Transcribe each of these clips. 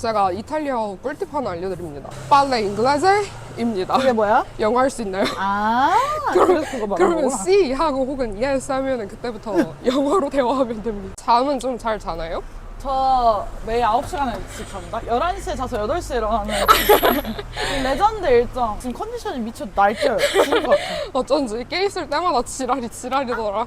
제가 이탈리아어 꿀팁 하나 알려드립니다. 빨레 잉글레제입니다. 그게 뭐야? 영어 할 수 있나요? 아, 그래서 그거 말하는 그러면 거구나. C 하고 혹은 yes 하면 그때부터 영어로 대화하면 됩니다. 잠은 좀 잘 자나요? 저 매일 9시간을씩 잡니다. 11시에 자서 8시에 일어나는 레전드 일정. 지금 컨디션이 미쳐 날뛰어요. 죽을 것 같아. 어쩐지 깨 있을 때마다 지랄이더라.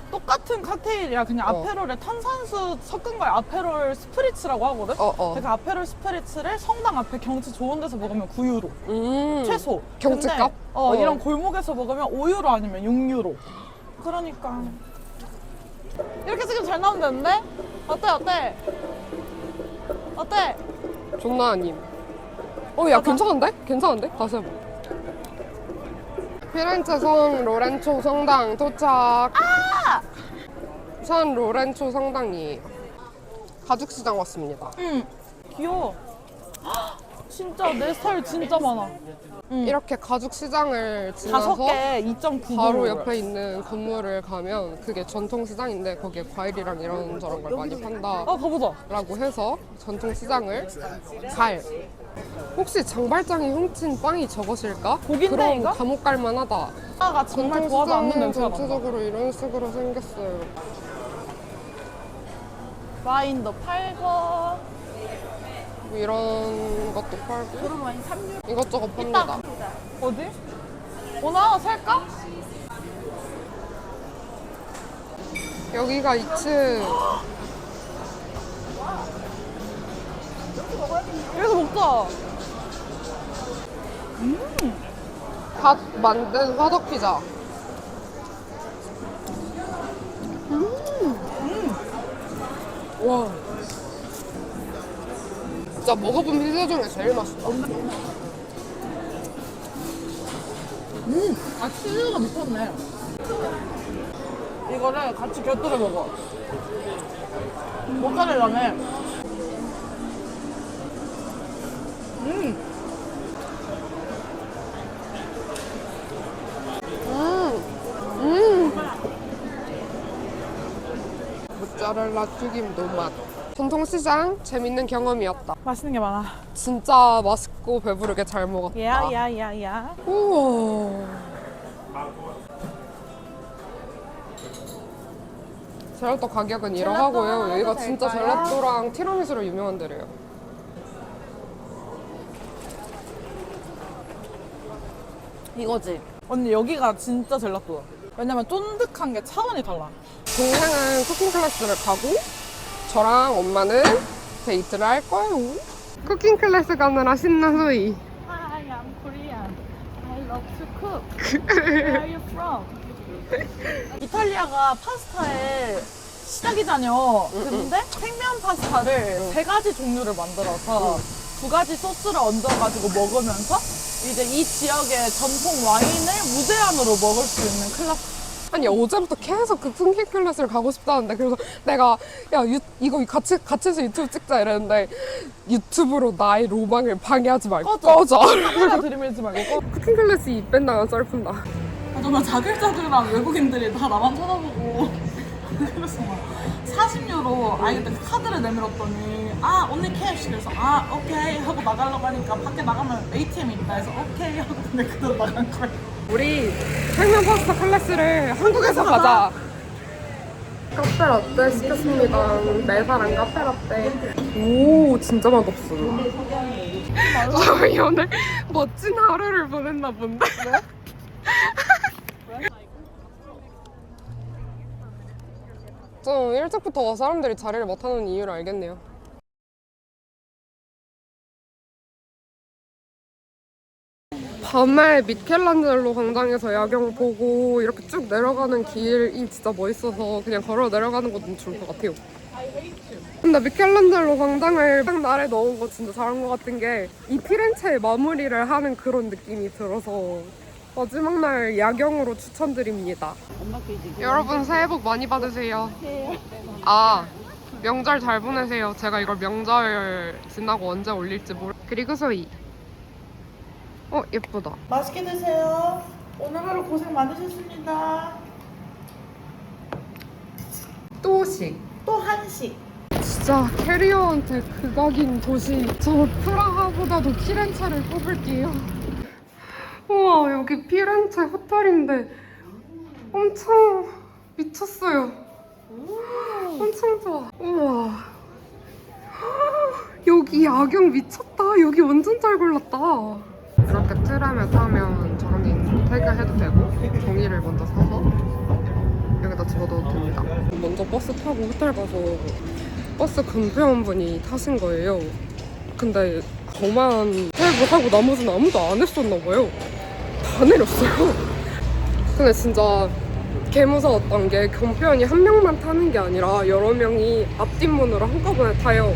똑같은 칵테일이야. 그냥 아페롤에 탄산수 섞은 걸 아페롤 스프리츠라고 하거든? 그 아페롤 스프리츠를 성당 앞에 경치 좋은 데서 먹으면 9유로. 최소. 경치값? 근데, 이런 골목에서 먹으면 5유로 아니면 6유로. 그러니까. 이렇게 지금 잘 나온다는데? 어때? 어때? 존나 아님. 야, 괜찮은데? 다시 해봐. 피렌체 산 로렌초 성당 도착. 산 로렌초 성당이에요. 가죽시장 왔습니다. 귀여워. 진짜 내 스타일 진짜 많아. 이렇게 가죽시장을 지나서 5개 2.9 바로 옆에 있는 건물을 가면 그게 전통시장인데 거기에 과일이랑 이런저런 걸 많이 판다 가보자. 라고 해서 전통시장을 갈. 혹시 장발장이 훔친 빵이 저것일까? 고기인데, 그럼 이거? 감옥 갈 만하다. 가 정말 좋아하지 않는 전통시장은 냄새가 난다. 전체적으로 이런 식으로 생겼어요. 와인도 팔고. 뭐 이런 것도 팔고 그런 와인 3유로. 이것저것 팝니다. 어디? 오늘 하나 살까? 여기가 2층. 여기서 먹자. 갓 만든 화덕 피자. 와. 진짜 먹어본 피자 중에 제일 맛있다. 치즈가 미쳤네. 이거를 같이 곁들여 먹어. 모짜렐라네. 모짜렐라 튀김 노맛. 전통시장 재밌는 경험이었다. 맛있는 게 많아. 진짜 맛있고 배부르게 잘 먹었다. 야야야야. 우와. 젤라또 가격은 이러하고요. 여기가 진짜 될까요? 젤라또랑 티라미수로 유명한 데래요. 이거지. 언니 여기가 진짜 젤라또야. 왜냐면 쫀득한 게 차원이 달라. 동생은 쿠킹 클래스를 가고 저랑 엄마는 데이트를 할 거예요. 쿠킹 클래스 가느라 신난 소희. Hi, I'm Korean. I love to cook. Where are you from? 이탈리아가 파스타의 시작이잖여. 근데 생면 파스타를 3가지 종류를 만들어서 2가지 소스를 얹어가지고 먹으면서 이제 이 지역의 전통 와인을 무제한으로 먹을 수 있는 클래스. 아니 어제부터 계속 그 쿠킹 클래스를 가고 싶다는데 그래서 내가 이거 같이 해서 유튜브 찍자 이랬는데 유튜브로 나의 로망을 방해하지 말고 꺼져. 카메라 들이밀지 말고. 쿠킹 클래스 입 뺀다면 썰푼다. 정말 자글자글한 외국인들이 다 나만 쳐다보고 그래서 막 40유로 그때 카드를 내밀었더니 only cash 그래서 오케이 하고 나가려고 하니까 밖에 나가면 ATM이 있다 해서 오케이 하고 근데 그대로 나간 거야. 우리 생면 파스타 클래스를 한국에서 가자. 카페라떼 시켰습니다. 4사람 카페라떼. 오 진짜 맛없어. 저희 오늘 멋진 하루를 보냈나 본데. 좀 일찍부터 사람들이 자리를 맡아놓은 이유를 알겠네요. 밤에 미켈란젤로 광장에서 야경 보고 이렇게 쭉 내려가는 길이 진짜 멋있어서 그냥 걸어 내려가는 것도 좋을 것 같아요. 근데 미켈란젤로 광장을 딱 날에 넣은 거 진짜 잘한 것 같은 게 이 피렌체의 마무리를 하는 그런 느낌이 들어서 마지막 날 야경으로 추천드립니다. 여러분 새해 복 많이 받으세요. 명절 잘 보내세요. 제가 이걸 명절 지나고 언제 올릴지 그리고 소희. 예쁘다. 맛있게 드세요. 오늘 하루 고생 많으셨습니다. 또식. 또 한식. 진짜 캐리어한테 극악인 도시. 저 프라하보다도 피렌체를 뽑을게요. 우와, 여기 피렌체 호텔인데 엄청 미쳤어요. 엄청 좋아. 우와, 여기 야경 미쳤다. 여기 완전 잘 골랐다. 이렇게 트램에 타면 저는 태그해도 되고 종이를 먼저 사서 여기다 집어넣어도 됩니다. 먼저 버스 타고 호텔 가서 버스 금폐원분이 타신 거예요. 근데 저만 태그하고 나머지는 아무도 안 했었나 봐요. 다 내렸어요. 근데 진짜 개 무서웠던 게 경표원이 한 명만 타는 게 아니라 여러 명이 앞뒷문으로 한꺼번에 타요.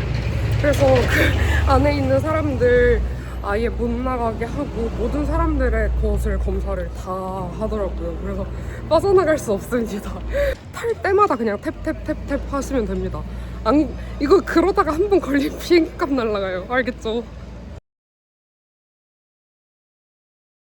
그래서 그 안에 있는 사람들 아예 못 나가게 하고 모든 사람들의 것을 검사를 다 하더라고요. 그래서 빠져나갈 수 없습니다. 탈 때마다 그냥 탭탭탭탭 하시면 됩니다. 아니, 이거 그러다가 한 번 걸리면 비행값 날라가요. 알겠죠?